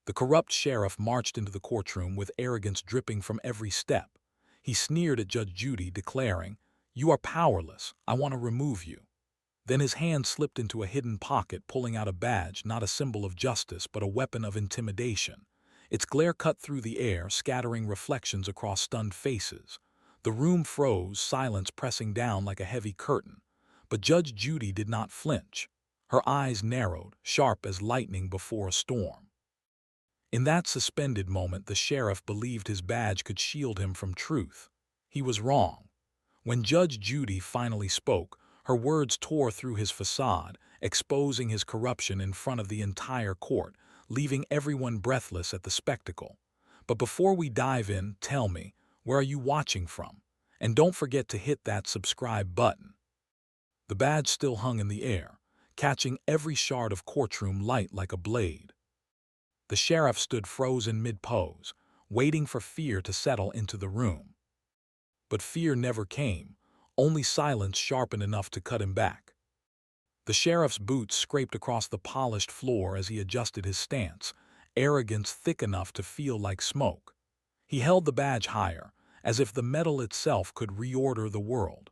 The corrupt sheriff marched into the courtroom with arrogance dripping from every step. He sneered at Judge Judy, declaring, "You are powerless. I want to remove you." Then his hand slipped into a hidden pocket, pulling out a badge, not a symbol of justice, but a weapon of intimidation. Its glare cut through the air, scattering reflections across stunned faces. The room froze, silence pressing down like a heavy curtain. But Judge Judy did not flinch. Her eyes narrowed, sharp as lightning before a storm. In that suspended moment, the sheriff believed his badge could shield him from truth. He was wrong. When Judge Judy finally spoke, her words tore through his facade, exposing his corruption in front of the entire court, leaving everyone breathless at the spectacle. But before we dive in, tell me, where are you watching from? And don't forget to hit that subscribe button. The badge still hung in the air, catching every shard of courtroom light like a blade. The sheriff stood frozen mid-pose, waiting for fear to settle into the room. But fear never came, only silence sharpened enough to cut him back. The sheriff's boots scraped across the polished floor as he adjusted his stance, arrogance thick enough to feel like smoke. He held the badge higher, as if the metal itself could reorder the world.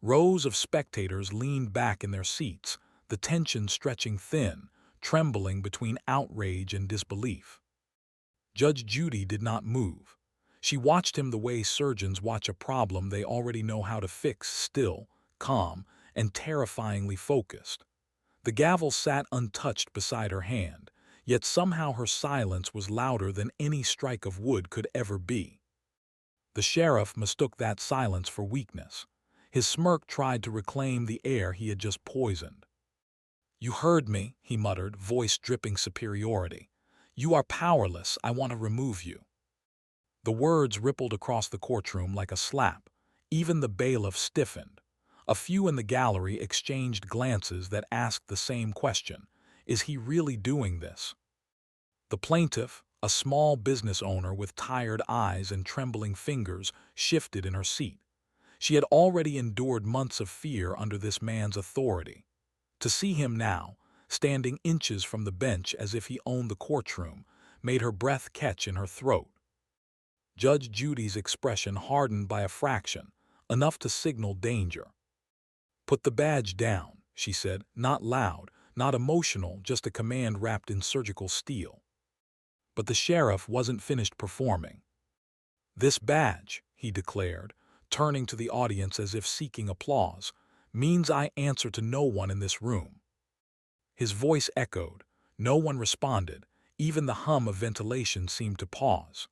Rows of spectators leaned back in their seats, the tension stretching thin, trembling between outrage and disbelief. Judge Judy did not move. She watched him the way surgeons watch a problem they already know how to fix, still, calm, and terrifyingly focused. The gavel sat untouched beside her hand, yet somehow her silence was louder than any strike of wood could ever be. The sheriff mistook that silence for weakness. His smirk tried to reclaim the air he had just poisoned. "You heard me," he muttered, voice dripping superiority. "You are powerless. I want to remove you." The words rippled across the courtroom like a slap. Even the bailiff stiffened. A few in the gallery exchanged glances that asked the same question: is he really doing this? The plaintiff, a small business owner with tired eyes and trembling fingers, shifted in her seat. She had already endured months of fear under this man's authority. To see him now, standing inches from the bench as if he owned the courtroom, made her breath catch in her throat. Judge Judy's expression hardened by a fraction, enough to signal danger. "Put the badge down," she said, not loud, not emotional, just a command wrapped in surgical steel. But the sheriff wasn't finished performing. "This badge," he declared, turning to the audience as if seeking applause, "means I answer to no one in this room." His voice echoed. No one responded. Even the hum of ventilation seemed to pause.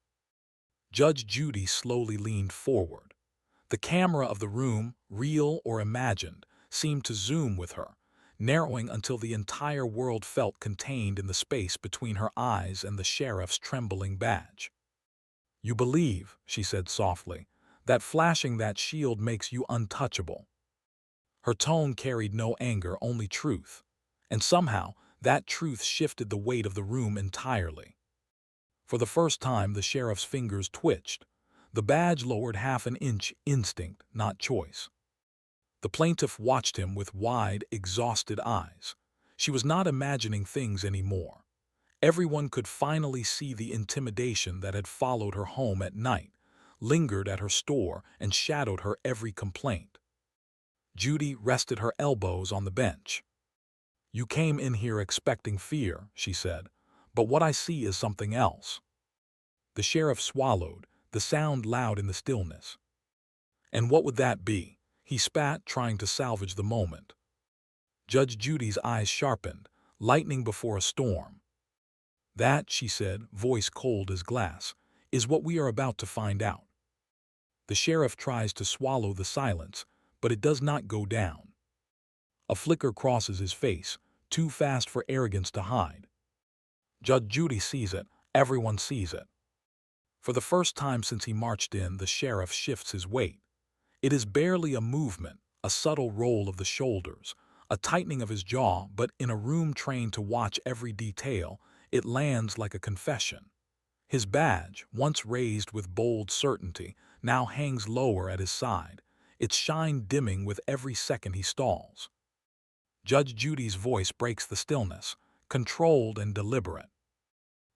Judge Judy slowly leaned forward. The camera of the room, real or imagined, seemed to zoom with her, narrowing until the entire world felt contained in the space between her eyes and the sheriff's trembling badge. "You believe," she said softly, "that flashing that shield makes you untouchable." Her tone carried no anger, only truth. And somehow, that truth shifted the weight of the room entirely. For the first time, the sheriff's fingers twitched. The badge lowered half an inch, instinct, not choice. The plaintiff watched him with wide, exhausted eyes. She was not imagining things anymore. Everyone could finally see the intimidation that had followed her home at night, lingered at her store, and shadowed her every complaint. Judy rested her elbows on the bench. "You came in here expecting fear," she said, "but what I see is something else." The sheriff swallowed, the sound loud in the stillness. "And what would that be?" he spat, trying to salvage the moment. Judge Judy's eyes sharpened, lightning before a storm. "That," she said, voice cold as glass, "is what we are about to find out." The sheriff tries to swallow the silence, but it does not go down. A flicker crosses his face, too fast for arrogance to hide. Judge Judy sees it. Everyone sees it. For the first time since he marched in, the sheriff shifts his weight. It is barely a movement, a subtle roll of the shoulders, a tightening of his jaw, but in a room trained to watch every detail, it lands like a confession. His badge, once raised with bold certainty, now hangs lower at his side, its shine dimming with every second he stalls. Judge Judy's voice breaks the stillness, controlled and deliberate.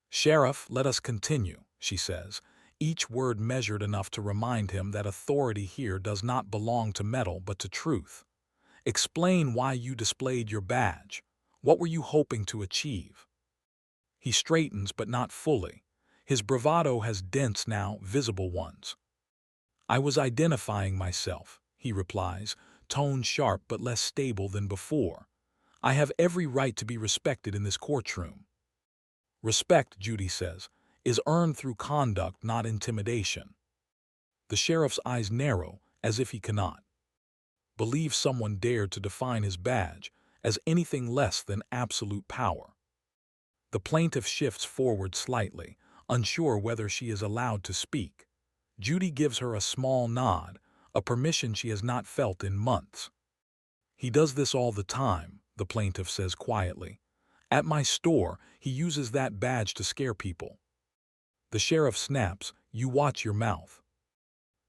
"Sheriff, let us continue," she says, each word measured enough to remind him that authority here does not belong to metal but to truth. "Explain why you displayed your badge. What were you hoping to achieve?" He straightens, but not fully. His bravado has dents now, visible ones. "I was identifying myself," he replies, tone sharp but less stable than before. "I have every right to be respected in this courtroom." "Respect," Judy says, "is earned through conduct, not intimidation." The sheriff's eyes narrow, as if he cannot believe someone dared to define his badge as anything less than absolute power. The plaintiff shifts forward slightly, unsure whether she is allowed to speak. Judy gives her a small nod, a permission she has not felt in months. "He does this all the time," the plaintiff says quietly. "At my store, he uses that badge to scare people." The sheriff snaps, "You watch your mouth."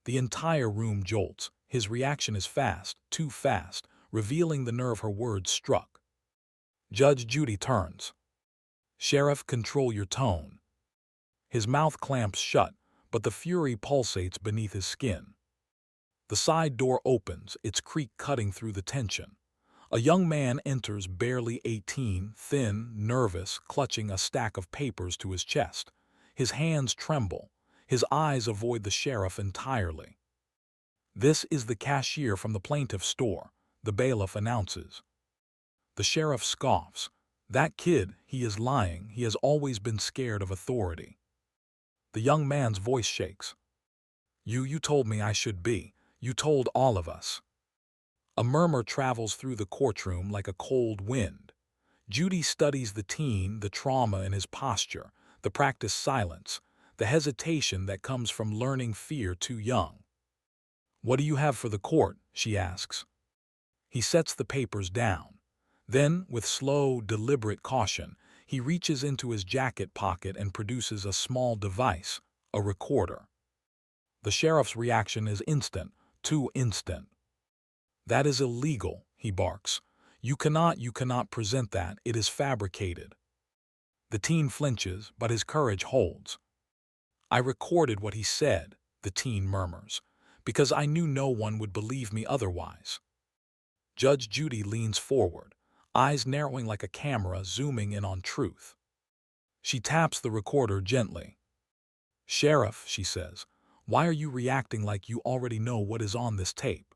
The entire room jolts. His reaction is fast, too fast, revealing the nerve her words struck. Judge Judy turns. "Sheriff, control your tone." His mouth clamps shut, but the fury pulsates beneath his skin. The side door opens, its creak cutting through the tension. A young man enters, barely 18, thin, nervous, clutching a stack of papers to his chest. His hands tremble. His eyes avoid the sheriff entirely. "This is the cashier from the plaintiff's store," the bailiff announces. The sheriff scoffs. "That kid, he is lying. He has always been scared of authority." The young man's voice shakes. You told me I should be. You told all of us." A murmur travels through the courtroom like a cold wind. Judy studies the teen, the trauma in his posture, the practiced silence, the hesitation that comes from learning fear too young. "What do you have for the court?" she asks. He sets the papers down. Then, with slow, deliberate caution, he reaches into his jacket pocket and produces a small device, a recorder. The sheriff's reaction is instant, too instant. "That is illegal," he barks. You cannot present that. It is fabricated." The teen flinches, but his courage holds. "I recorded what he said," the teen murmurs, "because I knew no one would believe me otherwise." Judge Judy leans forward, eyes narrowing like a camera zooming in on truth. She taps the recorder gently. "Sheriff," she says, "why are you reacting like you already know what is on this tape?"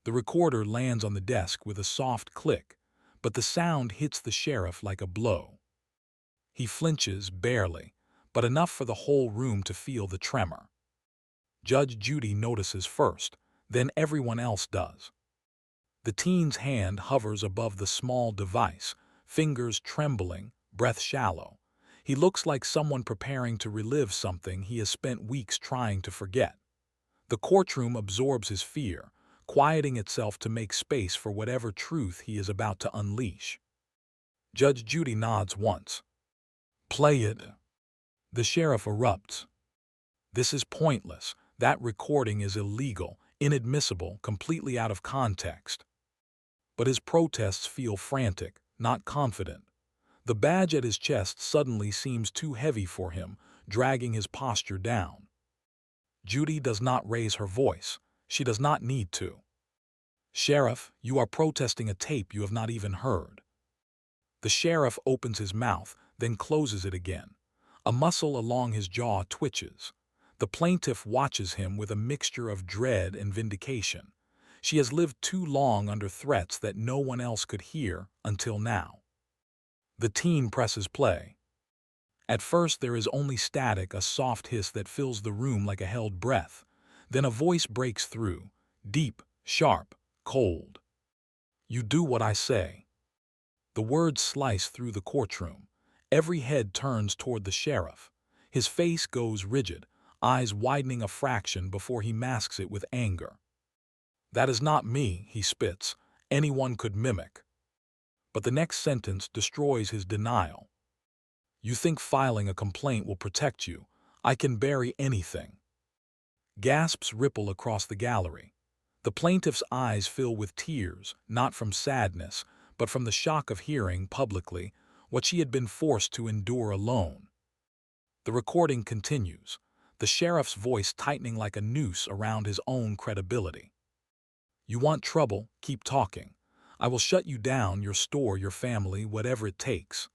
The recorder lands on the desk with a soft click, but the sound hits the sheriff like a blow. He flinches, barely, but enough for the whole room to feel the tremor. Judge Judy notices first, then everyone else does. The teen's hand hovers above the small device, fingers trembling, breath shallow. He looks like someone preparing to relive something he has spent weeks trying to forget. The courtroom absorbs his fear, quieting itself to make space for whatever truth he is about to unleash. Judge Judy nods once. "Play it." The sheriff erupts. "This is pointless. That recording is illegal, inadmissible, completely out of context." But his protests feel frantic, not confident. The badge at his chest suddenly seems too heavy for him, dragging his posture down. Judy does not raise her voice. She does not need to. "Sheriff, you are protesting a tape you have not even heard." The sheriff opens his mouth, then closes it again. A muscle along his jaw twitches. The plaintiff watches him with a mixture of dread and vindication. She has lived too long under threats that no one else could hear until now. The teen presses play. At first there is only static, a soft hiss that fills the room like a held breath. Then a voice breaks through, deep, sharp, cold. "You do what I say." The words slice through the courtroom. Every head turns toward the sheriff. His face goes rigid, eyes widening a fraction before he masks it with anger. "That is not me," he spits. "Anyone could mimic." But the next sentence destroys his denial. "You think filing a complaint will protect you? I can bury anything." Gasps ripple across the gallery. The plaintiff's eyes fill with tears, not from sadness, but from the shock of hearing publicly what she had been forced to endure alone. The recording continues, the sheriff's voice tightening like a noose around his own credibility. You want trouble? Keep talking. I will shut you down, your store, your family, whatever it takes.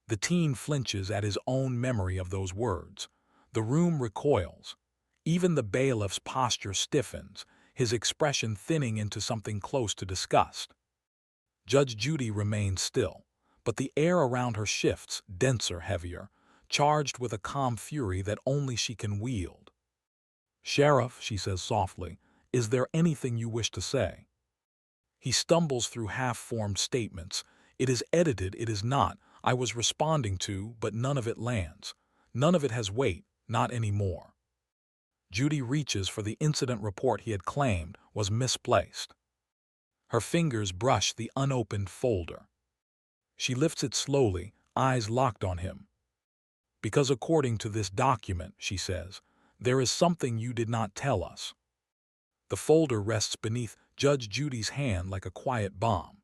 The teen flinches at his own memory of those words. The room recoils. Even the bailiff's posture stiffens, his expression thinning into something close to disgust. Judge Judy remains still, but the air around her shifts, denser, heavier, charged with a calm fury that only she can wield. "Sheriff," she says softly, "is there anything you wish to say?" He stumbles through half-formed statements. "It is edited, it is not. I was responding to, but none of it lands. None of it has weight, not anymore." Judy reaches for the incident report he had claimed was misplaced. Her fingers brush the unopened folder. She lifts it slowly, eyes locked on him. "Because according to this document," she says, "there is something you did not tell us." The folder rests beneath Judge Judy's hand like a quiet bomb.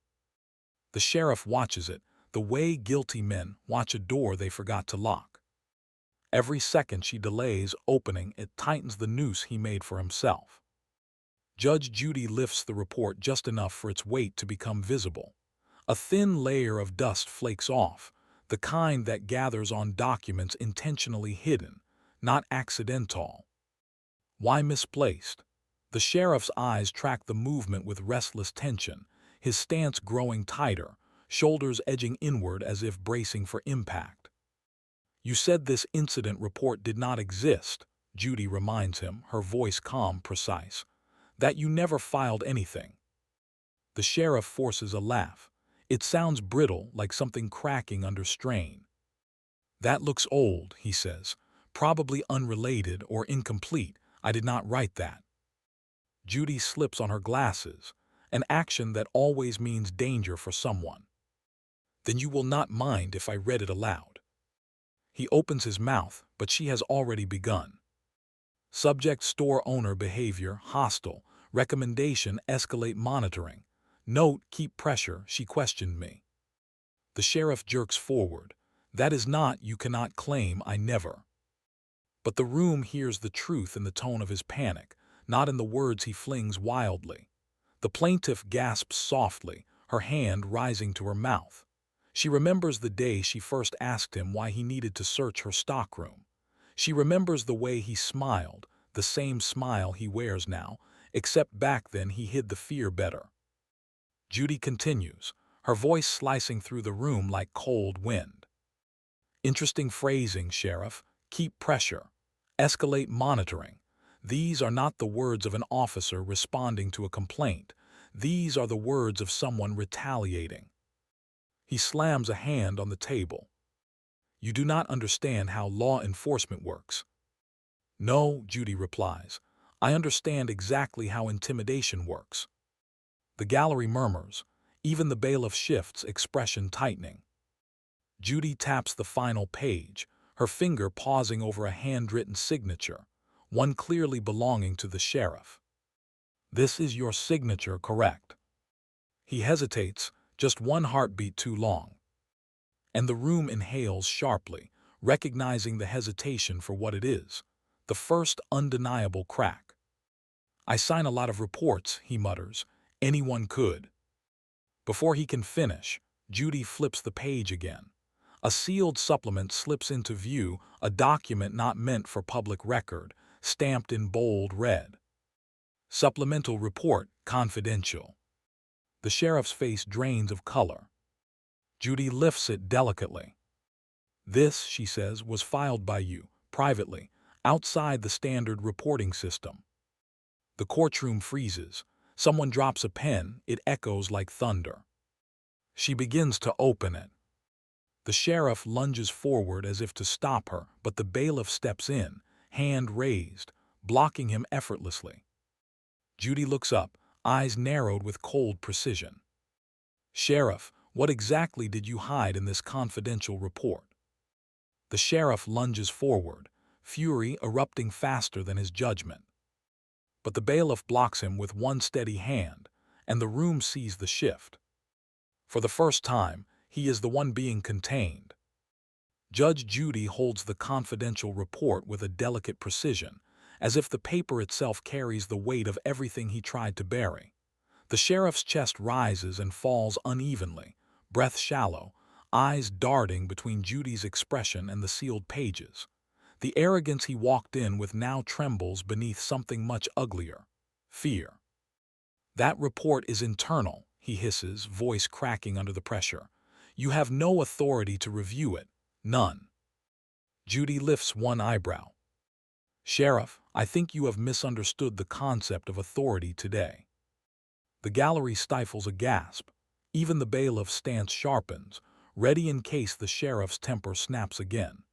The sheriff watches it, the way guilty men watch a door they forgot to lock. Every second she delays opening, it tightens the noose he made for himself. Judge Judy lifts the report just enough for its weight to become visible. A thin layer of dust flakes off, the kind that gathers on documents intentionally hidden, not accidental. Why misplaced? The sheriff's eyes track the movement with restless tension, his stance growing tighter, shoulders edging inward as if bracing for impact. "You said this incident report did not exist," Judy reminds him, her voice calm, precise. "That you never filed anything." The sheriff forces a laugh. It sounds brittle, like something cracking under strain. "That looks old," he says. "Probably unrelated or incomplete. I did not write that." Judy slips on her glasses, an action that always means danger for someone. "Then you will not mind if I read it aloud." He opens his mouth, but she has already begun. Subject: store owner behavior, hostile. Recommendation: escalate monitoring. Note: keep pressure, she questioned me. The sheriff jerks forward. "That is not, you cannot claim I never." But the room hears the truth in the tone of his panic, not in the words he flings wildly. The plaintiff gasps softly, her hand rising to her mouth. She remembers the day she first asked him why he needed to search her stockroom. She remembers the way he smiled, the same smile he wears now, except back then he hid the fear better. Judy continues, her voice slicing through the room like cold wind. "Interesting phrasing, Sheriff. Keep pressure. Escalate monitoring. These are not the words of an officer responding to a complaint. These are the words of someone retaliating." He slams a hand on the table. "You do not understand how law enforcement works." "No," Judy replies. "I understand exactly how intimidation works." The gallery murmurs. Even the bailiff shifts, expression tightening. Judy taps the final page, her finger pausing over a handwritten signature, one clearly belonging to the sheriff. "This is your signature, correct?" He hesitates, just one heartbeat too long. And the room inhales sharply, recognizing the hesitation for what it is, the first undeniable crack. "I sign a lot of reports," he mutters. "Anyone could." Before he can finish, Judy flips the page again. A sealed supplement slips into view, a document not meant for public record, stamped in bold red. "Supplemental report, confidential." The sheriff's face drains of color. Judy lifts it delicately. "This," she says, "was filed by you, privately, outside the standard reporting system." The courtroom freezes. Someone drops a pen, it echoes like thunder. She begins to open it. The sheriff lunges forward as if to stop her, but the bailiff steps in, hand raised, blocking him effortlessly. Judy looks up, eyes narrowed with cold precision. "Sheriff, what exactly did you hide in this confidential report?" The sheriff lunges forward, fury erupting faster than his judgment. But the bailiff blocks him with one steady hand, and the room sees the shift. For the first time, he is the one being contained. Judge Judy holds the confidential report with a delicate precision, as if the paper itself carries the weight of everything he tried to bury. The sheriff's chest rises and falls unevenly, breath shallow, eyes darting between Judy's expression and the sealed pages. The arrogance he walked in with now trembles beneath something much uglier: fear. "That report is internal," he hisses, voice cracking under the pressure. "You have no authority to review it. None." Judy lifts one eyebrow. "Sheriff, I think you have misunderstood the concept of authority today." The gallery stifles a gasp. Even the bailiff's stance sharpens, ready in case the sheriff's temper snaps again.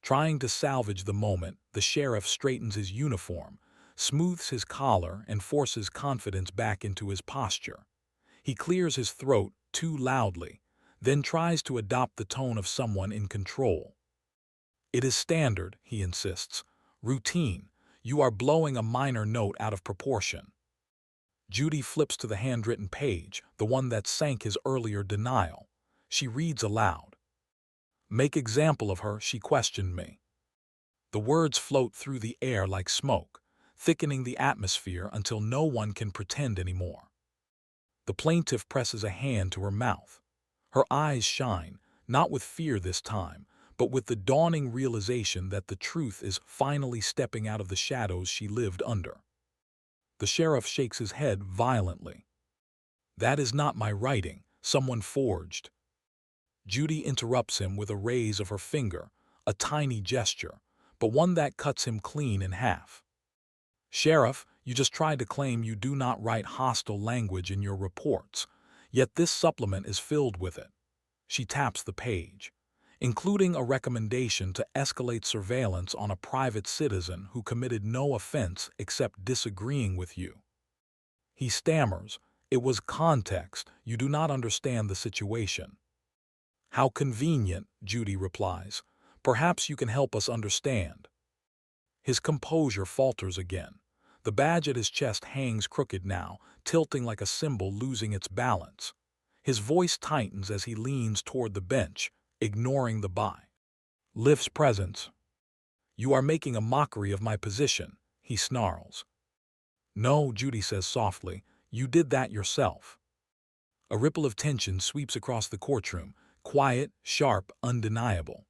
Trying to salvage the moment, the sheriff straightens his uniform, smooths his collar, and forces confidence back into his posture. He clears his throat too loudly, then tries to adopt the tone of someone in control. "It is standard," he insists. "Routine. You are blowing a minor note out of proportion." Judy flips to the handwritten page, the one that sank his earlier denial. She reads aloud. "Make example of her, she questioned me." The words float through the air like smoke, thickening the atmosphere until no one can pretend anymore. The plaintiff presses a hand to her mouth. Her eyes shine, not with fear this time, but with the dawning realization that the truth is finally stepping out of the shadows she lived under. The sheriff shakes his head violently. "That is not my writing. Someone forged." Judy interrupts him with a raise of her finger, a tiny gesture, but one that cuts him clean in half. "Sheriff, you just tried to claim you do not write hostile language in your reports, yet this supplement is filled with it." She taps the page, "including a recommendation to escalate surveillance on a private citizen who committed no offense except disagreeing with you." He stammers, "It was context. You do not understand the situation." "How convenient," Judy replies. "Perhaps you can help us understand." His composure falters again. The badge at his chest hangs crooked now, tilting like a cymbal losing its balance. His voice tightens as he leans toward the bench, ignoring the bailiff's presence. "You are making a mockery of my position," he snarls. "No," Judy says softly, "you did that yourself." A ripple of tension sweeps across the courtroom, quiet, sharp, undeniable.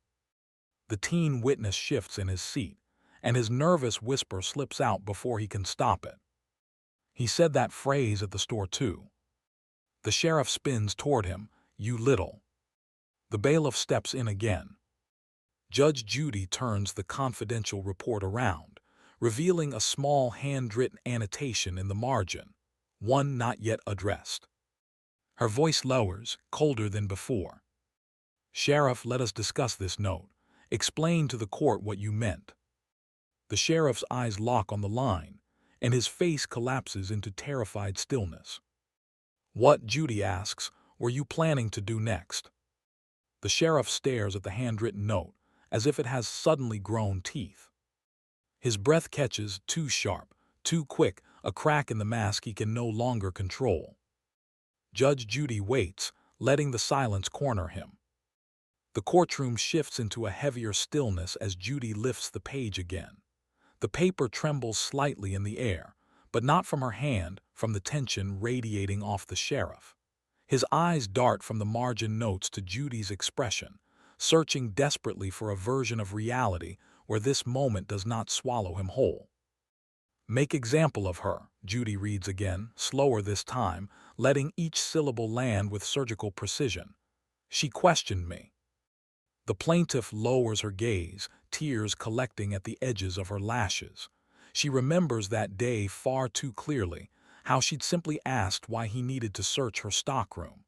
The teen witness shifts in his seat, and his nervous whisper slips out before he can stop it. "He said that phrase at the store too." The sheriff spins toward him. "You little." The bailiff steps in again. Judge Judy turns the confidential report around, revealing a small handwritten annotation in the margin, one not yet addressed. Her voice lowers, colder than before. "Sheriff, let us discuss this note. Explain to the court what you meant." The sheriff's eyes lock on the line, and his face collapses into terrified stillness. "What," Judy asks, "were you planning to do next?" The sheriff stares at the handwritten note, as if it has suddenly grown teeth. His breath catches, too sharp, too quick, a crack in the mask he can no longer control. Judge Judy waits, letting the silence corner him. The courtroom shifts into a heavier stillness as Judy lifts the page again. The paper trembles slightly in the air, but not from her hand, from the tension radiating off the sheriff. His eyes dart from the margin notes to Judy's expression, searching desperately for a version of reality where this moment does not swallow him whole. "Make example of her," Judy reads again, slower this time, letting each syllable land with surgical precision. "She questioned me." The plaintiff lowers her gaze, tears collecting at the edges of her lashes. She remembers that day far too clearly, how she'd simply asked why he needed to search her stockroom,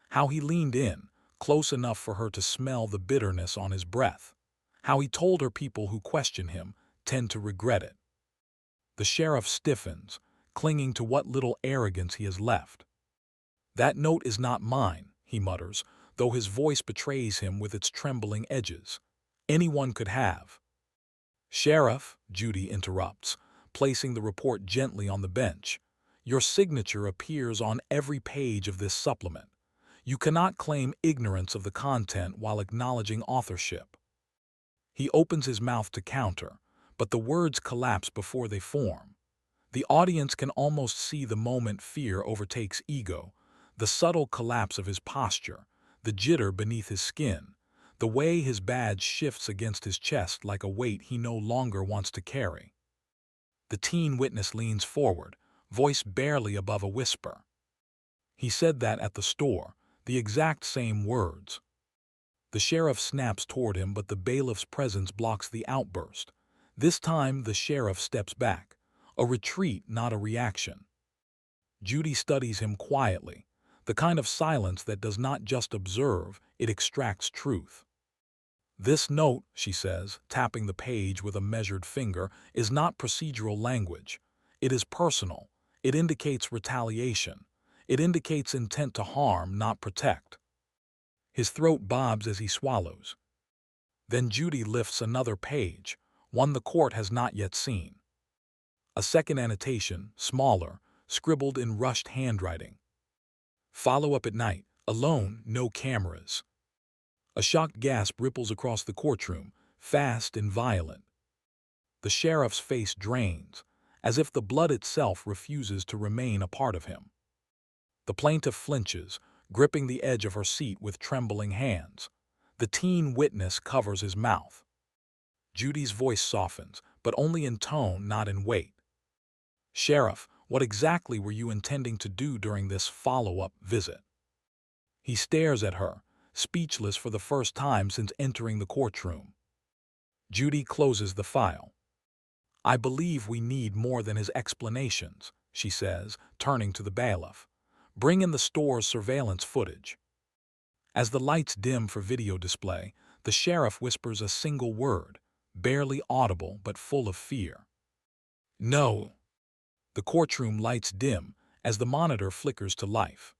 how he leaned in, close enough for her to smell the bitterness on his breath, how he told her people who question him tend to regret it. The sheriff stiffens, clinging to what little arrogance he has left. "That note is not mine," he mutters, though his voice betrays him with its trembling edges. "Anyone could have." "Sheriff," Judy interrupts, placing the report gently on the bench, "your signature appears on every page of this supplement. You cannot claim ignorance of the content while acknowledging authorship. He opens his mouth to counter, but the words collapse before they form. The audience can almost see the moment fear overtakes ego, the subtle collapse of his posture, the jitter beneath his skin, the way his badge shifts against his chest like a weight he no longer wants to carry. The teen witness leans forward, voice barely above a whisper. He said that at the store, the exact same words. The sheriff snaps toward him, but the bailiff's presence blocks the outburst. This time, the sheriff steps back. A retreat, not a reaction. Judy studies him quietly, the kind of silence that does not just observe, it extracts truth. This note, she says, tapping the page with a measured finger, is not procedural language. It is personal. It indicates retaliation. It indicates intent to harm, not protect. His throat bobs as he swallows. Then Judy lifts another page, one the court has not yet seen. A second annotation, smaller, scribbled in rushed handwriting. Follow up at night, alone, no cameras. A shocked gasp ripples across the courtroom, fast and violent. The sheriff's face drains, as if the blood itself refuses to remain a part of him. The plaintiff flinches, gripping the edge of her seat with trembling hands. The teen witness covers his mouth. Judy's voice softens, but only in tone, not in weight. Sheriff, what exactly were you intending to do during this follow-up visit? He stares at her, speechless for the first time since entering the courtroom. Judy closes the file. I believe we need more than his explanations, she says, turning to the bailiff. Bring in the store's surveillance footage. As the lights dim for video display, the sheriff whispers a single word, barely audible but full of fear. No. The courtroom lights dim as the monitor flickers to life.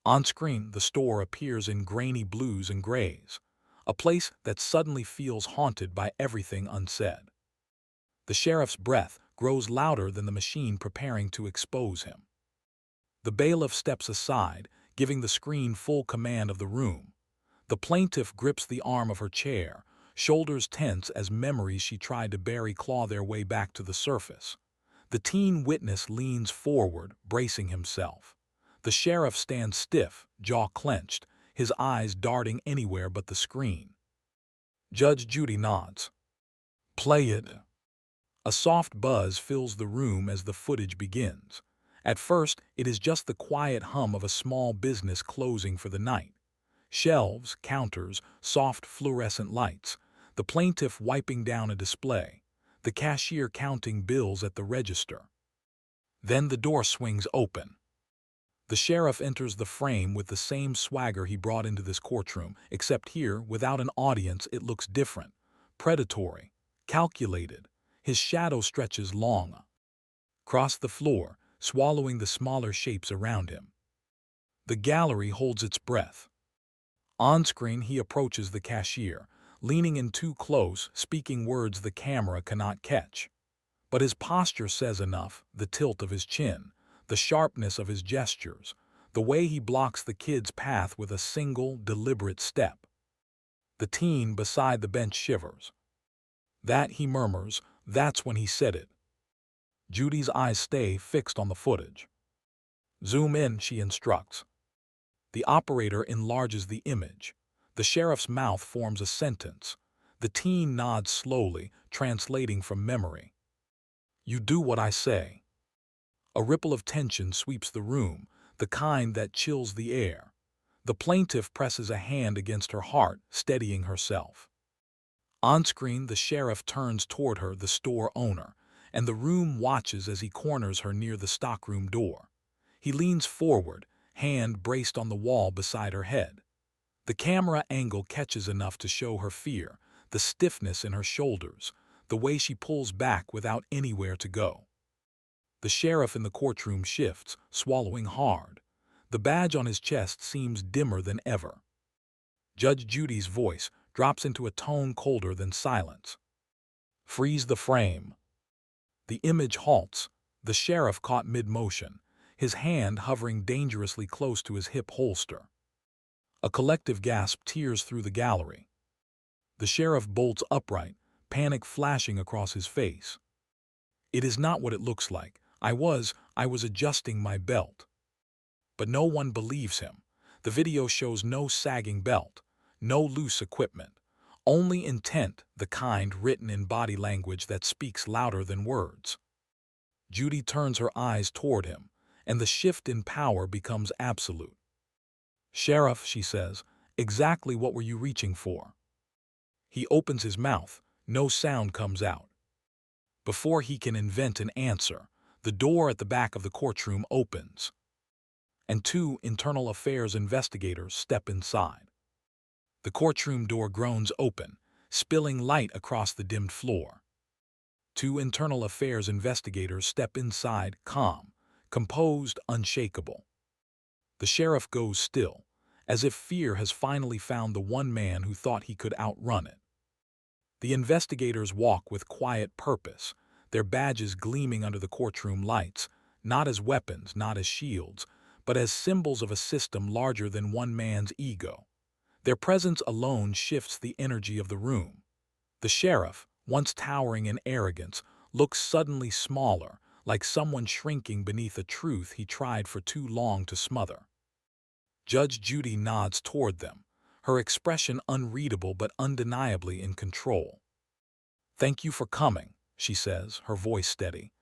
On screen, the store appears in grainy blues and grays, a place that suddenly feels haunted by everything unsaid. The sheriff's breath grows louder than the machine preparing to expose him. The bailiff steps aside, giving the screen full command of the room. The plaintiff grips the arm of her chair, shoulders tense as memories she tried to bury claw their way back to the surface. The teen witness leans forward, bracing himself. The sheriff stands stiff, jaw clenched, his eyes darting anywhere but the screen. Judge Judy nods. Play it. A soft buzz fills the room as the footage begins. At first, it is just the quiet hum of a small business closing for the night. Shelves, counters, soft fluorescent lights, the plaintiff wiping down a display, the cashier counting bills at the register. Then the door swings open. The sheriff enters the frame with the same swagger he brought into this courtroom, except here, without an audience, it looks different. Predatory, calculated. His shadow stretches long across the floor, swallowing the smaller shapes around him. The gallery holds its breath. On screen, he approaches the cashier, leaning in too close, speaking words the camera cannot catch. But his posture says enough, the tilt of his chin, the sharpness of his gestures, the way he blocks the kid's path with a single, deliberate step. The teen beside the bench shivers. That, he murmurs, that's when he said it. Judy's eyes stay fixed on the footage. Zoom in, she instructs. The operator enlarges the image. The sheriff's mouth forms a sentence. The teen nods slowly, translating from memory. You do what I say. A ripple of tension sweeps the room, the kind that chills the air. The plaintiff presses a hand against her heart, steadying herself. On screen, the sheriff turns toward her, the store owner, and the room watches as he corners her near the stockroom door. He leans forward, hand braced on the wall beside her head. The camera angle catches enough to show her fear, the stiffness in her shoulders, the way she pulls back without anywhere to go. The sheriff in the courtroom shifts, swallowing hard. The badge on his chest seems dimmer than ever. Judge Judy's voice drops into a tone colder than silence. Freeze the frame. The image halts, the sheriff caught mid-motion, his hand hovering dangerously close to his hip holster. A collective gasp tears through the gallery. The sheriff bolts upright, panic flashing across his face. It is not what it looks like. I was adjusting my belt. But no one believes him. The video shows no sagging belt, no loose equipment, only intent, the kind written in body language that speaks louder than words. Judy turns her eyes toward him, and the shift in power becomes absolute. "Sheriff," she says, "exactly what were you reaching for?" He opens his mouth. No sound comes out. Before he can invent an answer, the door at the back of the courtroom opens, and two internal affairs investigators step inside. The courtroom door groans open, spilling light across the dimmed floor. Two internal affairs investigators step inside, calm, composed, unshakable. The sheriff goes still, as if fear has finally found the one man who thought he could outrun it. The investigators walk with quiet purpose, their badges gleaming under the courtroom lights, not as weapons, not as shields, but as symbols of a system larger than one man's ego. Their presence alone shifts the energy of the room. The sheriff, once towering in arrogance, looks suddenly smaller, like someone shrinking beneath a truth he tried for too long to smother. Judge Judy nods toward them, her expression unreadable but undeniably in control. "Thank you for coming," she says, her voice steady.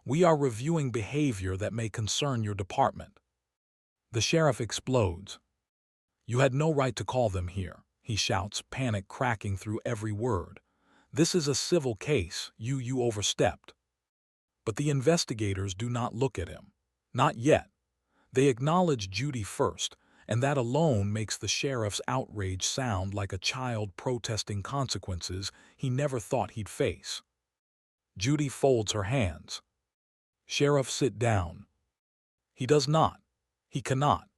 "We are reviewing behavior that may concern your department." The sheriff explodes. "You had no right to call them here," he shouts, panic cracking through every word. "This is a civil case. You overstepped." But the investigators do not look at him. Not yet. They acknowledge Judy first, and that alone makes the sheriff's outrage sound like a child protesting consequences he never thought he'd face. Judy folds her hands. "Sheriff, sit down." He does not. He cannot.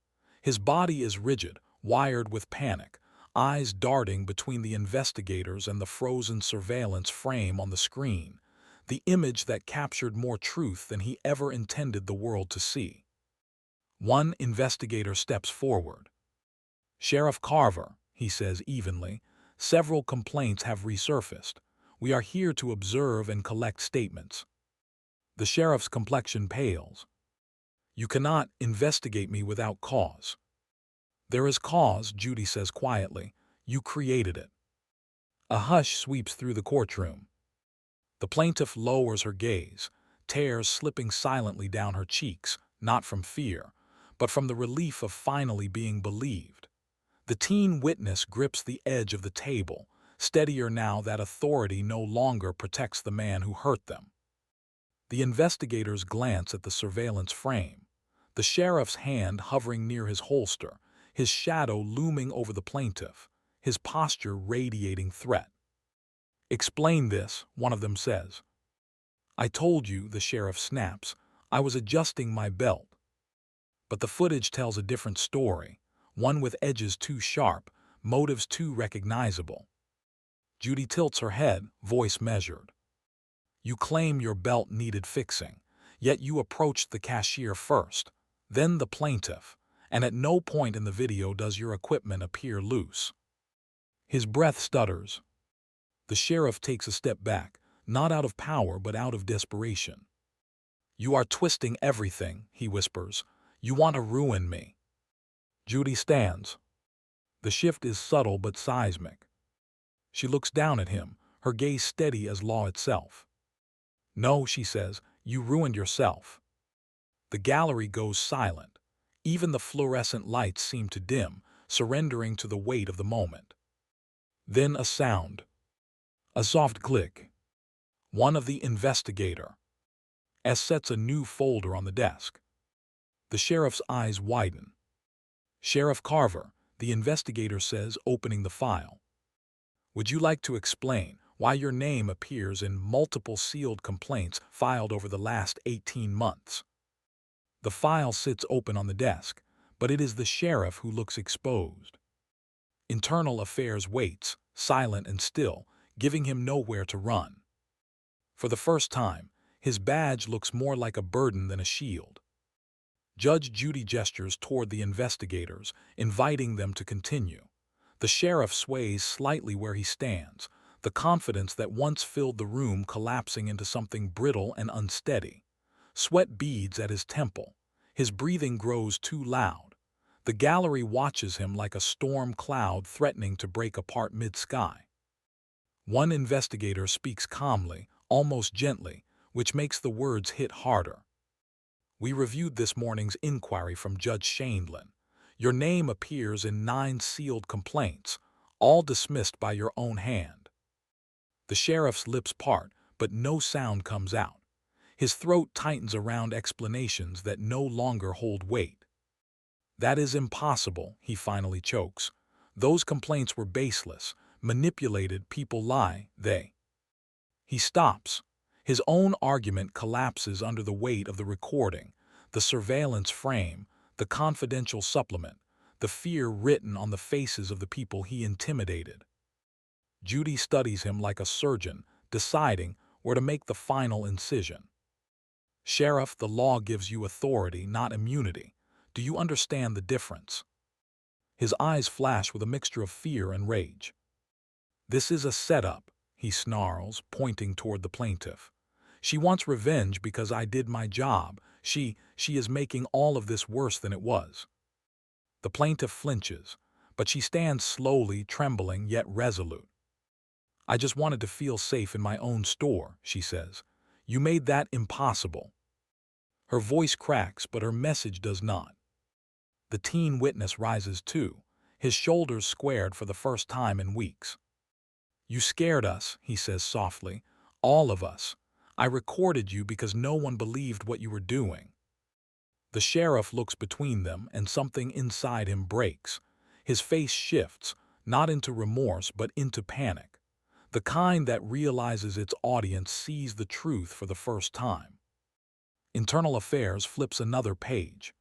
His body is rigid, wired with panic, eyes darting between the investigators and the frozen surveillance frame on the screen, the image that captured more truth than he ever intended the world to see. One investigator steps forward. "Sheriff Carver," he says evenly, "several complaints have resurfaced. We are here to observe and collect statements." The sheriff's complexion pales. "You cannot investigate me without cause." "There is cause," Judy says quietly. "You created it." A hush sweeps through the courtroom. The plaintiff lowers her gaze, tears slipping silently down her cheeks, not from fear, but from the relief of finally being believed. The teen witness grips the edge of the table, steadier now that authority no longer protects the man who hurt them. The investigators glance at the surveillance frame, the sheriff's hand hovering near his holster, his shadow looming over the plaintiff, his posture radiating threat. "Explain this," one of them says. "I told you," the sheriff snaps. "I was adjusting my belt." But the footage tells a different story, one with edges too sharp, motives too recognizable. Judy tilts her head, voice measured. "You claim your belt needed fixing, yet you approached the cashier first, then the plaintiff, and at no point in the video does your equipment appear loose." His breath stutters. The sheriff takes a step back, not out of power but out of desperation. "You are twisting everything," he whispers. "You want to ruin me." Judy stands. The shift is subtle but seismic. She looks down at him, her gaze steady as law itself. "No," she says, "you ruined yourself." The gallery goes silent. Even the fluorescent lights seem to dim, surrendering to the weight of the moment. Then a sound. A soft click. One of the investigator sets a new folder on the desk. The sheriff's eyes widen. "Sheriff Carver," the investigator says, opening the file. "Would you like to explain why your name appears in multiple sealed complaints filed over the last 18 months? The file sits open on the desk, but it is the sheriff who looks exposed. Internal Affairs waits, silent and still, giving him nowhere to run. For the first time, his badge looks more like a burden than a shield. Judge Judy gestures toward the investigators, inviting them to continue. The sheriff sways slightly where he stands, the confidence that once filled the room collapsing into something brittle and unsteady. Sweat beads at his temple. His breathing grows too loud. The gallery watches him like a storm cloud threatening to break apart mid-sky. One investigator speaks calmly, almost gently, which makes the words hit harder. We reviewed this morning's inquiry from Judge Shaindlin. Your name appears in 9 sealed complaints, all dismissed by your own hand. The sheriff's lips part, but no sound comes out. His throat tightens around explanations that no longer hold weight. That is impossible, he finally chokes. Those complaints were baseless, manipulated, people lie, they. He stops. His own argument collapses under the weight of the recording, the surveillance frame, the confidential supplement, the fear written on the faces of the people he intimidated. Judy studies him like a surgeon, deciding where to make the final incision. Sheriff, the law gives you authority, not immunity. Do you understand the difference? His eyes flash with a mixture of fear and rage. This is a setup, he snarls, pointing toward the plaintiff. She wants revenge because I did my job. She is making all of this worse than it was. The plaintiff flinches, but she stands slowly, trembling yet resolute. I just wanted to feel safe in my own store, she says. You made that impossible. Her voice cracks, but her message does not. The teen witness rises too, his shoulders squared for the first time in weeks. You scared us, he says softly, all of us. I recorded you because no one believed what you were doing. The sheriff looks between them and something inside him breaks. His face shifts, not into remorse but into panic. The kind that realizes its audience sees the truth for the first time. Internal Affairs flips another page.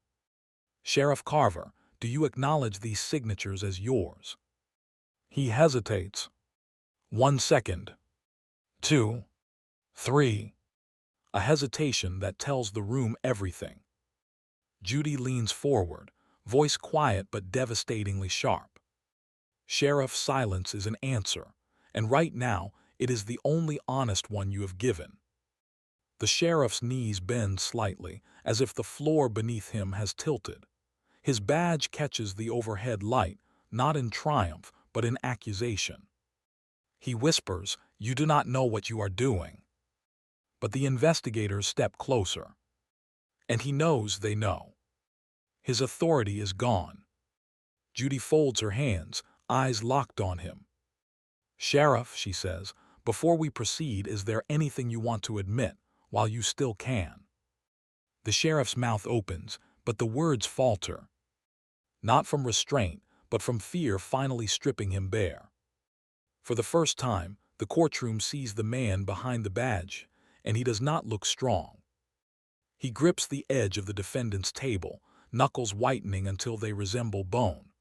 Sheriff Carver, do you acknowledge these signatures as yours? He hesitates. 1 second. 2. 3. A hesitation that tells the room everything. Judy leans forward, voice quiet but devastatingly sharp. Sheriff's silence is an answer, and right now it is the only honest one you have given. The sheriff's knees bend slightly, as if the floor beneath him has tilted. His badge catches the overhead light, not in triumph, but in accusation. He whispers, "You do not know what you are doing." But the investigators step closer. And he knows they know. His authority is gone. Judy folds her hands, eyes locked on him. Sheriff, she says, before we proceed, is there anything you want to admit, while you still can? The sheriff's mouth opens, but the words falter. Not from restraint, but from fear finally stripping him bare. For the first time, the courtroom sees the man behind the badge, and he does not look strong. He grips the edge of the defendant's table, knuckles whitening until they resemble bone.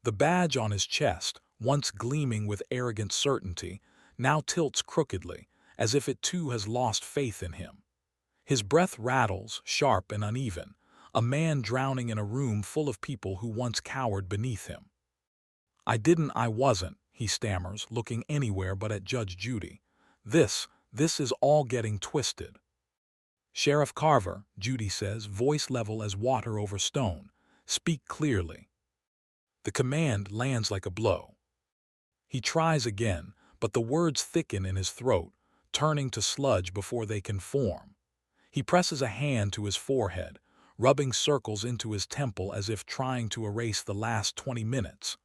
The badge on his chest, once gleaming with arrogant certainty, now tilts crookedly, as if it too has lost faith in him. His breath rattles, sharp and uneven, a man drowning in a room full of people who once cowered beneath him. I wasn't, he stammers, looking anywhere but at Judge Judy. This is all getting twisted. Sheriff Carver, Judy says, voice level as water over stone, speak clearly. The command lands like a blow. He tries again, but the words thicken in his throat, turning to sludge before they can form. He presses a hand to his forehead, rubbing circles into his temple as if trying to erase the last 20 minutes.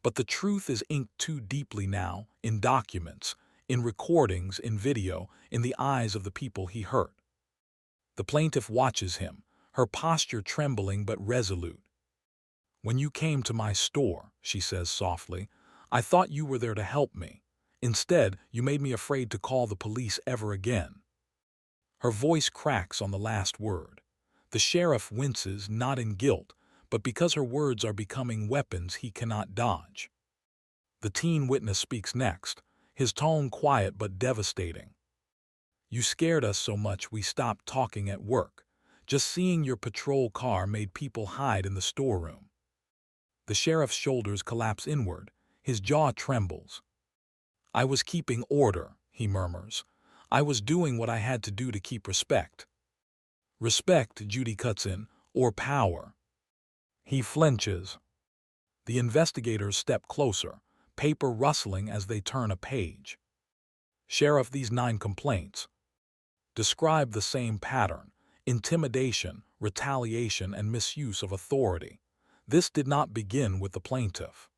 But the truth is inked too deeply now, in documents, in recordings, in video, in the eyes of the people he hurt. The plaintiff watches him, her posture trembling but resolute. When you came to my store, she says softly, I thought you were there to help me. Instead, you made me afraid to call the police ever again. Her voice cracks on the last word. The sheriff winces, not in guilt, but because her words are becoming weapons he cannot dodge. The teen witness speaks next, his tone quiet but devastating. You scared us so much we stopped talking at work. Just seeing your patrol car made people hide in the storeroom." The sheriff's shoulders collapse inward. His jaw trembles. "I was keeping order," he murmurs. "I was doing what I had to do to keep respect." "Respect," Judy cuts in, "or power." He flinches. The investigators step closer, paper rustling as they turn a page. "Sheriff, these 9 complaints describe the same pattern: intimidation, retaliation, and misuse of authority. This did not begin with the plaintiff."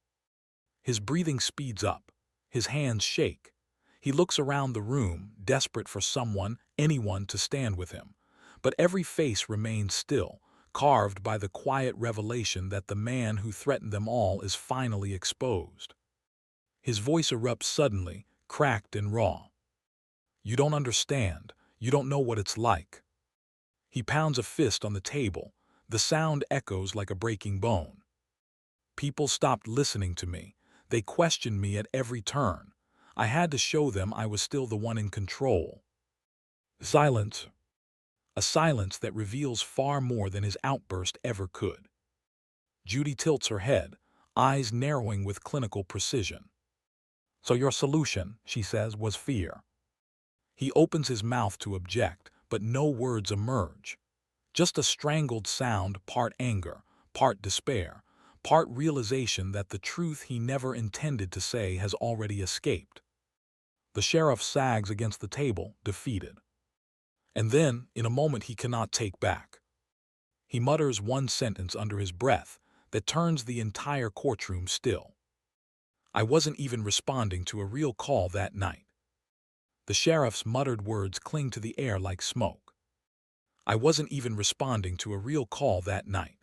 His breathing speeds up. His hands shake. He looks around the room, desperate for someone, anyone, to stand with him. But every face remains still, carved by the quiet revelation that the man who threatened them all is finally exposed. His voice erupts suddenly, cracked and raw. "You don't understand. You don't know what it's like." He pounds a fist on the table. The sound echoes like a breaking bone. "People stopped listening to me. They questioned me at every turn. I had to show them I was still the one in control." Silence. A silence that reveals far more than his outburst ever could. Judy tilts her head, eyes narrowing with clinical precision. "So your solution," she says, "was fear." He opens his mouth to object, but no words emerge. Just a strangled sound, part anger, part despair, part realization that the truth he never intended to say has already escaped. The sheriff sags against the table, defeated. And then, in a moment he cannot take back, he mutters one sentence under his breath that turns the entire courtroom still. "I wasn't even responding to a real call that night." The sheriff's muttered words cling to the air like smoke. "I wasn't even responding to a real call that night."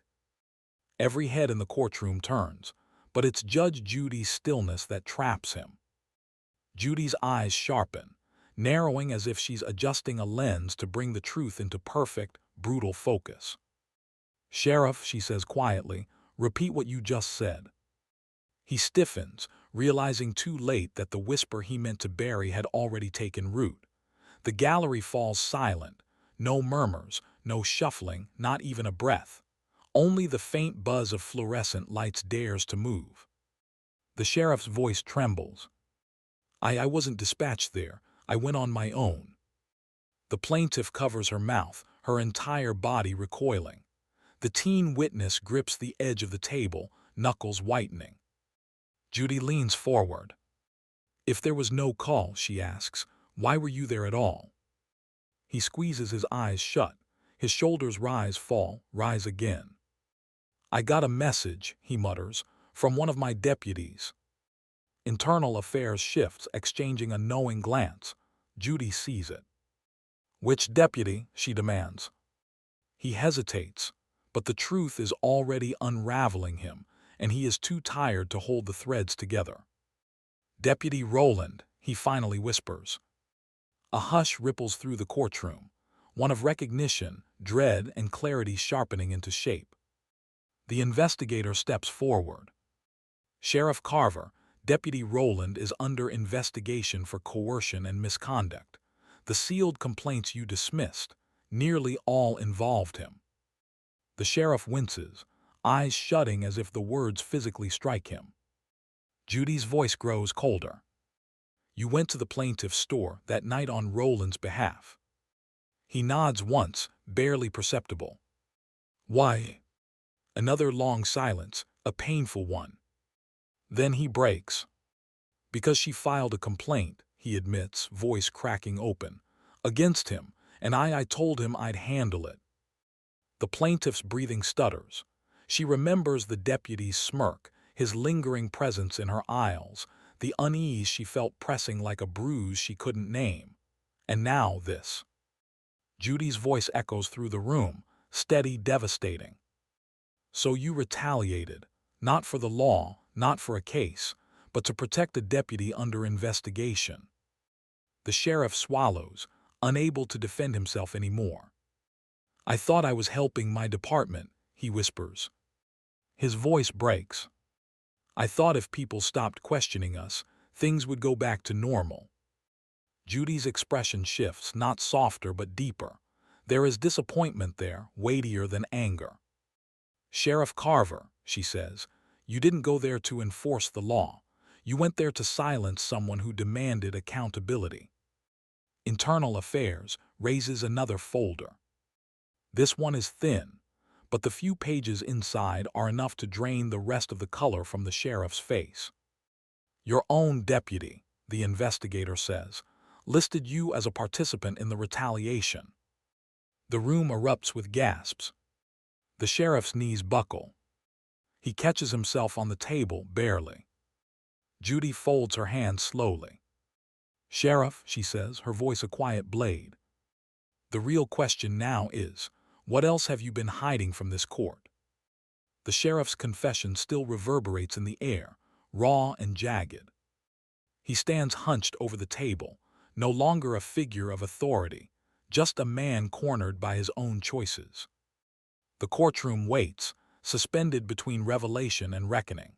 Every head in the courtroom turns, but it's Judge Judy's stillness that traps him. Judy's eyes sharpen, narrowing as if she's adjusting a lens to bring the truth into perfect, brutal focus. "Sheriff," she says quietly, "repeat what you just said." He stiffens, realizing too late that the whisper he meant to bury had already taken root. The gallery falls silent. No murmurs, no shuffling, not even a breath. Only the faint buzz of fluorescent lights dares to move. The sheriff's voice trembles. I wasn't dispatched there. I went on my own." The plaintiff covers her mouth, her entire body recoiling. The teen witness grips the edge of the table, knuckles whitening. Judy leans forward. "If there was no call," she asks, "why were you there at all?" He squeezes his eyes shut. His shoulders rise, fall, rise again. "I got a message," he mutters, "from one of my deputies." Internal Affairs shifts, exchanging a knowing glance. Judy sees it. "Which deputy?" she demands. He hesitates, but the truth is already unraveling him, and he is too tired to hold the threads together. "Deputy Rowland," he finally whispers. A hush ripples through the courtroom, one of recognition, dread, and clarity sharpening into shape. The investigator steps forward. "Sheriff Carver, Deputy Rowland is under investigation for coercion and misconduct. The sealed complaints you dismissed, nearly all involved him." The sheriff winces, eyes shutting as if the words physically strike him. Judy's voice grows colder. "You went to the plaintiff's store that night on Rowland's behalf." He nods once, barely perceptible. "Why?" Another long silence, a painful one. Then he breaks. "Because she filed a complaint," he admits, voice cracking open, "against him, and I told him I'd handle it." The plaintiff's breathing stutters. She remembers the deputy's smirk, his lingering presence in her aisles, the unease she felt pressing like a bruise she couldn't name. And now this. Judy's voice echoes through the room, steady, devastating. "So you retaliated, not for the law, not for a case, but to protect a deputy under investigation." The sheriff swallows, unable to defend himself anymore. "I thought I was helping my department," he whispers. His voice breaks. "I thought if people stopped questioning us, things would go back to normal." Judy's expression shifts, not softer but deeper. There is disappointment there, weightier than anger. "Sheriff Carver," she says, "you didn't go there to enforce the law. You went there to silence someone who demanded accountability." Internal Affairs raises another folder. This one is thin, but the few pages inside are enough to drain the rest of the color from the sheriff's face. "Your own deputy," the investigator says, "listed you as a participant in the retaliation." The room erupts with gasps. The sheriff's knees buckle. He catches himself on the table, barely. Judy folds her hands slowly. "Sheriff," she says, her voice a quiet blade, "the real question now is, what else have you been hiding from this court?" The sheriff's confession still reverberates in the air, raw and jagged. He stands hunched over the table, no longer a figure of authority, just a man cornered by his own choices. The courtroom waits, suspended between revelation and reckoning.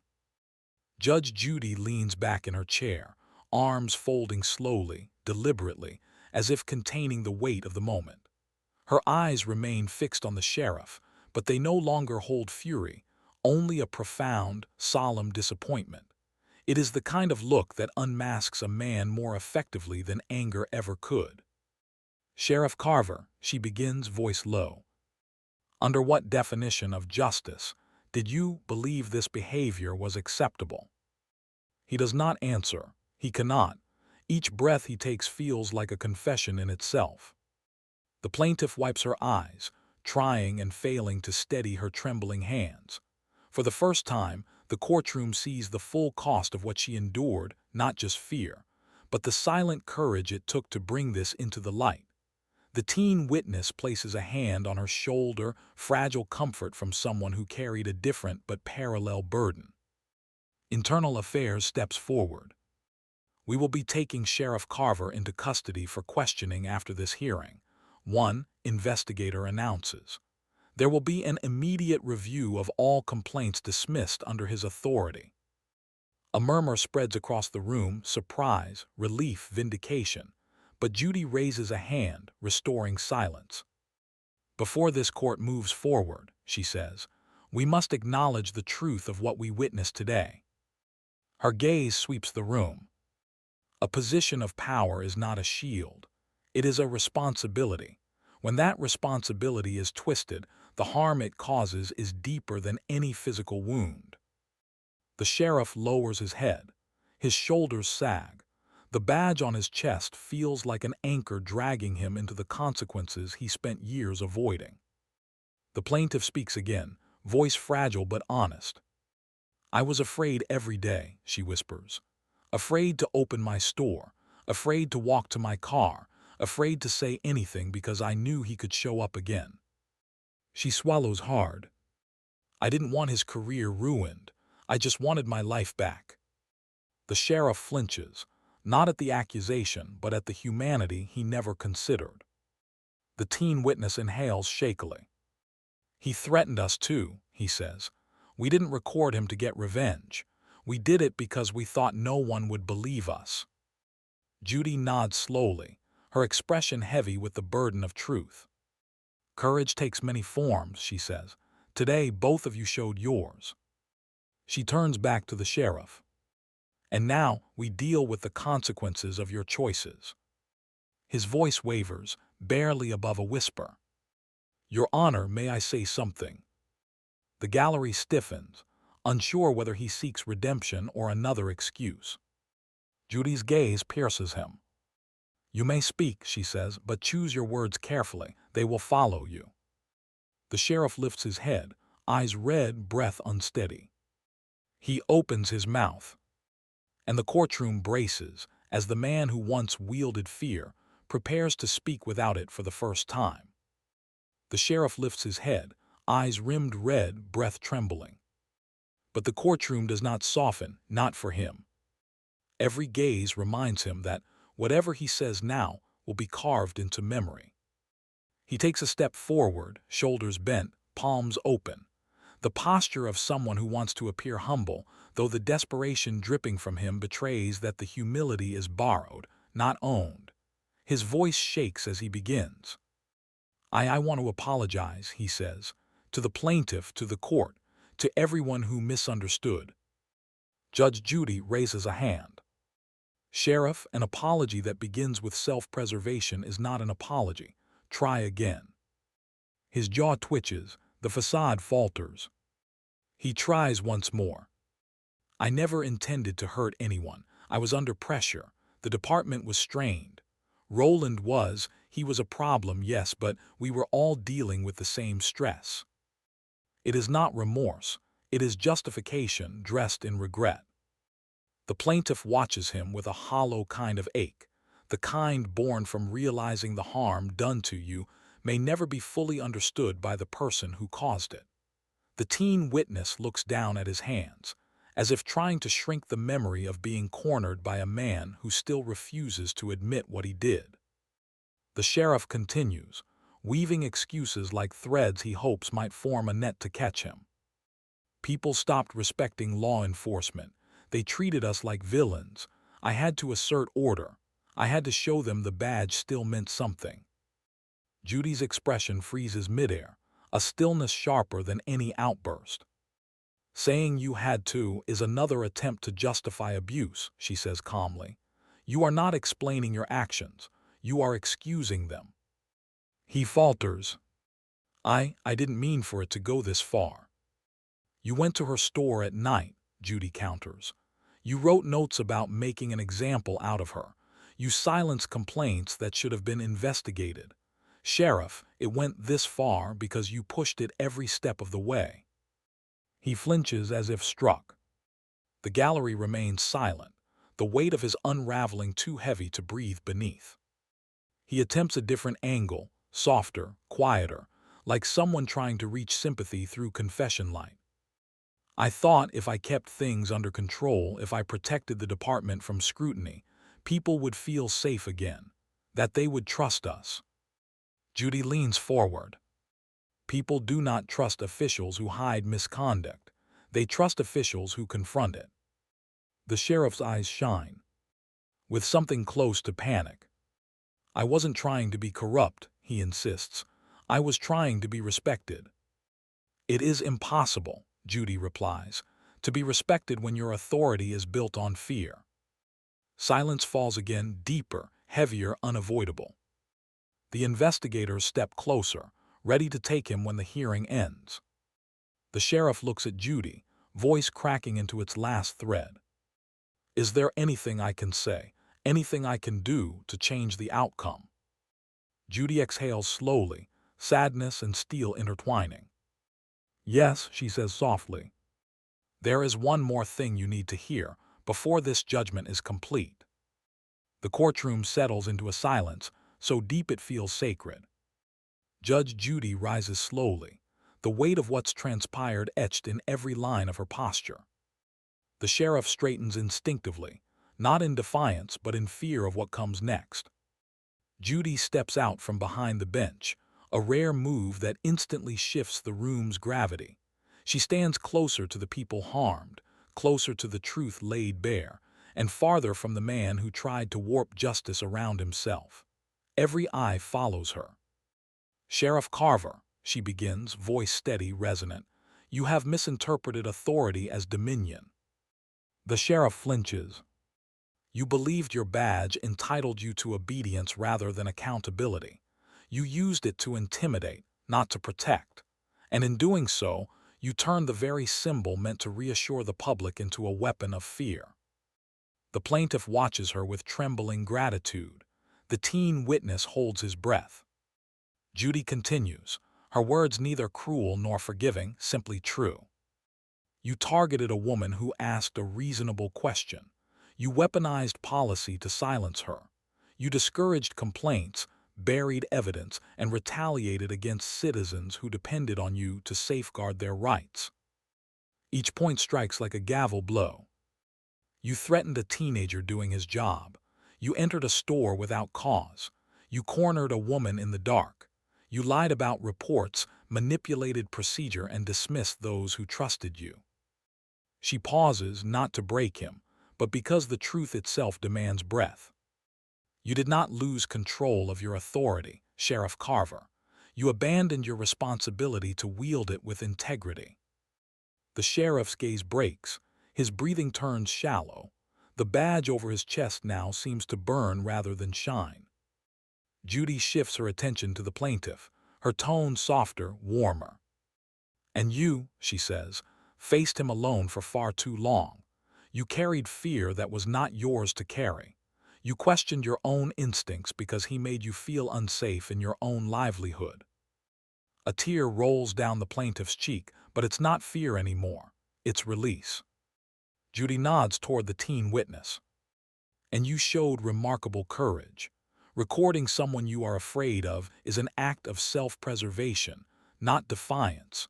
Judge Judy leans back in her chair, arms folding slowly, deliberately, as if containing the weight of the moment. Her eyes remain fixed on the sheriff, but they no longer hold fury, only a profound, solemn disappointment. It is the kind of look that unmasks a man more effectively than anger ever could. "Sheriff Carver," she begins, voice low, "under what definition of justice did you believe this behavior was acceptable?" He does not answer. He cannot. Each breath he takes feels like a confession in itself. The plaintiff wipes her eyes, trying and failing to steady her trembling hands. For the first time, the courtroom sees the full cost of what she endured, not just fear, but the silent courage it took to bring this into the light. The teen witness places a hand on her shoulder, fragile comfort from someone who carried a different but parallel burden. Internal Affairs steps forward. "We will be taking Sheriff Carver into custody for questioning after this hearing," one investigator announces. "There will be an immediate review of all complaints dismissed under his authority." A murmur spreads across the room, surprise, relief, vindication. But Judy raises a hand, restoring silence. "Before this court moves forward," she says, "we must acknowledge the truth of what we witnessed today." Her gaze sweeps the room. A position of power is not a shield. It is a responsibility. When that responsibility is twisted, the harm it causes is deeper than any physical wound. The sheriff lowers his head. His shoulders sag. The badge on his chest feels like an anchor dragging him into the consequences he spent years avoiding. The plaintiff speaks again, voice fragile but honest. "I was afraid every day," she whispers. "Afraid to open my store, afraid to walk to my car, afraid to say anything because I knew he could show up again." She swallows hard. "I didn't want his career ruined. I just wanted my life back." The sheriff flinches, not at the accusation, but at the humanity he never considered. The teen witness inhales shakily. "He threatened us too," he says. "We didn't record him to get revenge. We did it because we thought no one would believe us." Judy nods slowly, her expression heavy with the burden of truth. "Courage takes many forms," she says. "Today, both of you showed yours." She turns back to the sheriff. "And now we deal with the consequences of your choices." His voice wavers, barely above a whisper. "Your Honor, may I say something?" The gallery stiffens, unsure whether he seeks redemption or another excuse. Judy's gaze pierces him. "You may speak," she says, "but choose your words carefully. They will follow you." The sheriff lifts his head, eyes red, breath unsteady. He opens his mouth, and the courtroom braces as the man who once wielded fear prepares to speak without it for the first time. The sheriff lifts his head, eyes rimmed red, breath trembling. But the courtroom does not soften, not for him. Every gaze reminds him that whatever he says now will be carved into memory. He takes a step forward, shoulders bent, palms open. The posture of someone who wants to appear humble, though the desperation dripping from him betrays that the humility is borrowed, not owned. His voice shakes as he begins. I want to apologize, he says, to the plaintiff, to the court, to everyone who misunderstood. Judge Judy raises a hand. Sheriff, an apology that begins with self-preservation is not an apology. Try again. His jaw twitches, the facade falters. He tries once more. I never intended to hurt anyone. I was under pressure. The department was strained. Roland was, he was a problem, yes, but we were all dealing with the same stress. It is not remorse. It is justification dressed in regret. The plaintiff watches him with a hollow kind of ache. The kind born from realizing the harm done to you may never be fully understood by the person who caused it. The teen witness looks down at his hands, as if trying to shrink the memory of being cornered by a man who still refuses to admit what he did. The sheriff continues, weaving excuses like threads he hopes might form a net to catch him. People stopped respecting law enforcement. They treated us like villains. I had to assert order. I had to show them the badge still meant something. Judy's expression freezes midair, a stillness sharper than any outburst. Saying you had to is another attempt to justify abuse, she says calmly. You are not explaining your actions. You are excusing them. He falters. I didn't mean for it to go this far. You went to her store at night, Judy counters. You wrote notes about making an example out of her. You silenced complaints that should have been investigated. Sheriff, it went this far because you pushed it every step of the way. He flinches as if struck. The gallery remains silent, the weight of his unraveling too heavy to breathe beneath. He attempts a different angle, softer, quieter, like someone trying to reach sympathy through confession light. I thought if I kept things under control, if I protected the department from scrutiny, people would feel safe again, that they would trust us. Judy leans forward. People do not trust officials who hide misconduct. They trust officials who confront it. The sheriff's eyes shine, with something close to panic. I wasn't trying to be corrupt, he insists. I was trying to be respected. It is impossible, Judy replies, to be respected when your authority is built on fear. Silence falls again, deeper, heavier, unavoidable. The investigators step closer, ready to take him when the hearing ends. The sheriff looks at Judy, voice cracking into its last thread. Is there anything I can say, anything I can do to change the outcome? Judy exhales slowly, sadness and steel intertwining. Yes, she says softly. There is one more thing you need to hear before this judgment is complete. The courtroom settles into a silence, so deep it feels sacred. Judge Judy rises slowly, the weight of what's transpired etched in every line of her posture. The sheriff straightens instinctively, not in defiance but in fear of what comes next. Judy steps out from behind the bench, a rare move that instantly shifts the room's gravity. She stands closer to the people harmed, closer to the truth laid bare, and farther from the man who tried to warp justice around himself. Every eye follows her. Sheriff Carver, she begins, voice steady, resonant, you have misinterpreted authority as dominion. The sheriff flinches. You believed your badge entitled you to obedience rather than accountability. You used it to intimidate, not to protect. And in doing so, you turned the very symbol meant to reassure the public into a weapon of fear. The plaintiff watches her with trembling gratitude. The teen witness holds his breath. Judy continues, her words neither cruel nor forgiving, simply true. You targeted a woman who asked a reasonable question. You weaponized policy to silence her. You discouraged complaints, buried evidence, and retaliated against citizens who depended on you to safeguard their rights. Each point strikes like a gavel blow. You threatened a teenager doing his job. You entered a store without cause. You cornered a woman in the dark. You lied about reports, manipulated procedure, and dismissed those who trusted you. She pauses, not to break him, but because the truth itself demands breath. You did not lose control of your authority, Sheriff Carver. You abandoned your responsibility to wield it with integrity. The sheriff's gaze breaks. His breathing turns shallow. The badge over his chest now seems to burn rather than shine. Judy shifts her attention to the plaintiff, her tone softer, warmer. "And you," she says, "faced him alone for far too long. You carried fear that was not yours to carry. You questioned your own instincts because he made you feel unsafe in your own livelihood." A tear rolls down the plaintiff's cheek, but it's not fear anymore. It's release. Judy nods toward the teen witness. "And you showed remarkable courage. Recording someone you are afraid of is an act of self-preservation, not defiance.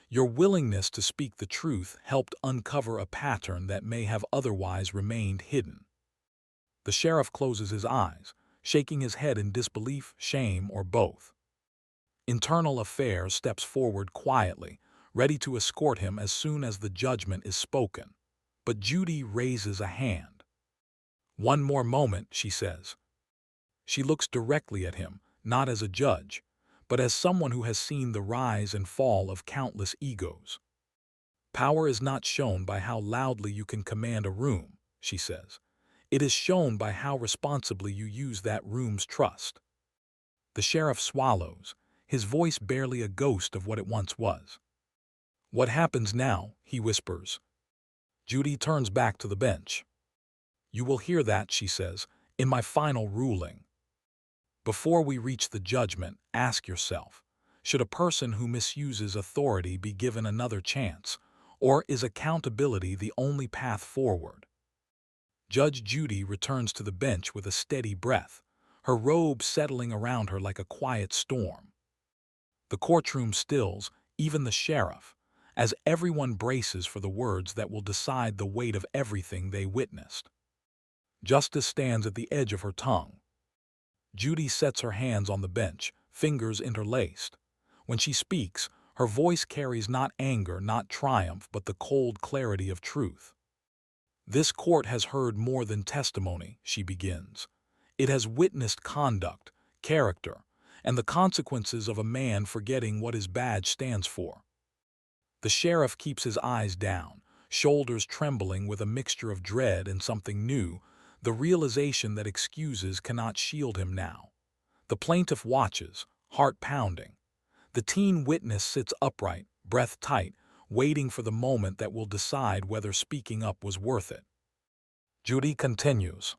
Your willingness to speak the truth helped uncover a pattern that may have otherwise remained hidden." The sheriff closes his eyes, shaking his head in disbelief, shame, or both. Internal Affairs steps forward quietly, ready to escort him as soon as the judgment is spoken. But Judy raises a hand. "One more moment," she says. She looks directly at him, not as a judge, but as someone who has seen the rise and fall of countless egos. "Power is not shown by how loudly you can command a room," she says. "It is shown by how responsibly you use that room's trust." The sheriff swallows, his voice barely a ghost of what it once was. "What happens now?" he whispers. Judy turns back to the bench. "You will hear that," she says, "in my final ruling. Before we reach the judgment, ask yourself, should a person who misuses authority be given another chance, or is accountability the only path forward?" Judge Judy returns to the bench with a steady breath, her robe settling around her like a quiet storm. The courtroom stills, even the sheriff, as everyone braces for the words that will decide the weight of everything they witnessed. Justice stands at the edge of her tongue. Judy sets her hands on the bench, fingers interlaced. When she speaks, her voice carries not anger, not triumph, but the cold clarity of truth. "This court has heard more than testimony," she begins. "It has witnessed conduct, character, and the consequences of a man forgetting what his badge stands for." The sheriff keeps his eyes down, shoulders trembling with a mixture of dread and something new, the realization that excuses cannot shield him now. The plaintiff watches, heart pounding. The teen witness sits upright, breath tight, waiting for the moment that will decide whether speaking up was worth it. Judy continues.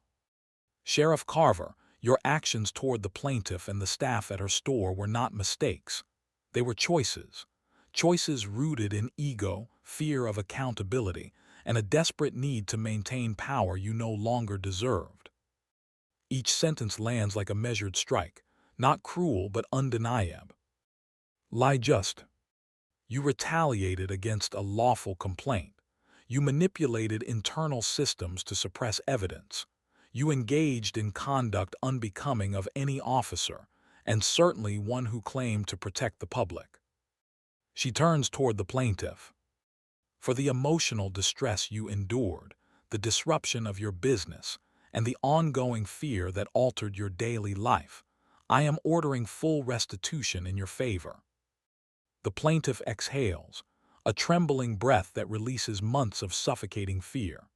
"Sheriff Carver, your actions toward the plaintiff and the staff at her store were not mistakes. They were choices. Choices rooted in ego, fear of accountability, and a desperate need to maintain power you no longer deserved." Each sentence lands like a measured strike, not cruel but undeniable. "Lie just. You retaliated against a lawful complaint. You manipulated internal systems to suppress evidence. You engaged in conduct unbecoming of any officer, and certainly one who claimed to protect the public." She turns toward the plaintiff. "For the emotional distress you endured, the disruption of your business, and the ongoing fear that altered your daily life, I am ordering full restitution in your favor." The plaintiff exhales, a trembling breath that releases months of suffocating fear.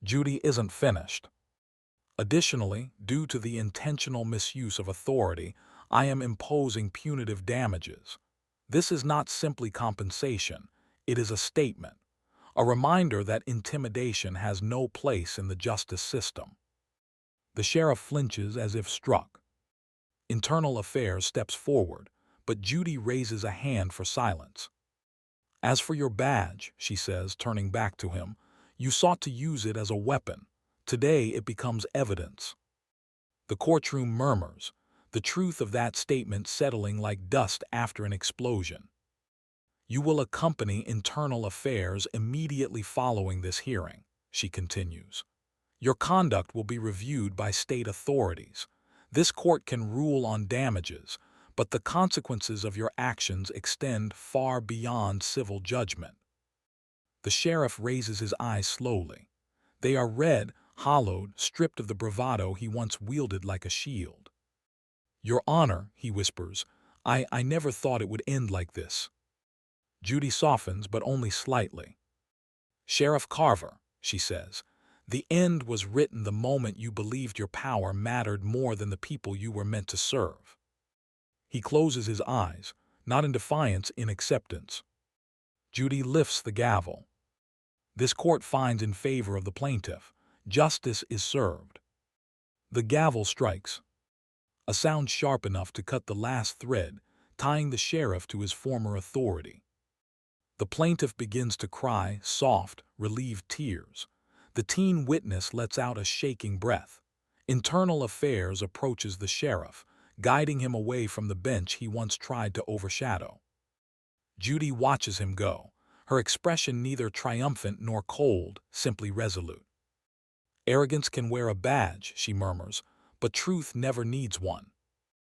Judy isn't finished. "Additionally, due to the intentional misuse of authority, I am imposing punitive damages. This is not simply compensation, it is a statement, a reminder that intimidation has no place in the justice system." The sheriff flinches as if struck. Internal Affairs steps forward, but Judy raises a hand for silence. "As for your badge," she says, turning back to him, "you sought to use it as a weapon. Today it becomes evidence." The courtroom murmurs, the truth of that statement settling like dust after an explosion. "You will accompany Internal Affairs immediately following this hearing," she continues. "Your conduct will be reviewed by state authorities. This court can rule on damages, but the consequences of your actions extend far beyond civil judgment." The sheriff raises his eyes slowly. They are red, hollowed, stripped of the bravado he once wielded like a shield. "Your Honor," he whispers, I never thought it would end like this." Judy softens, but only slightly. "Sheriff Carver," she says, "the end was written the moment you believed your power mattered more than the people you were meant to serve." He closes his eyes, not in defiance, in acceptance. Judy lifts the gavel. This court finds in favor of the plaintiff. Justice is served. The gavel strikes, a sound sharp enough to cut the last thread, tying the sheriff to his former authority. The plaintiff begins to cry, soft, relieved tears. The teen witness lets out a shaking breath. Internal Affairs approaches the sheriff, guiding him away from the bench he once tried to overshadow. Judy watches him go, her expression neither triumphant nor cold, simply resolute. "Arrogance can wear a badge," she murmurs, "but truth never needs one."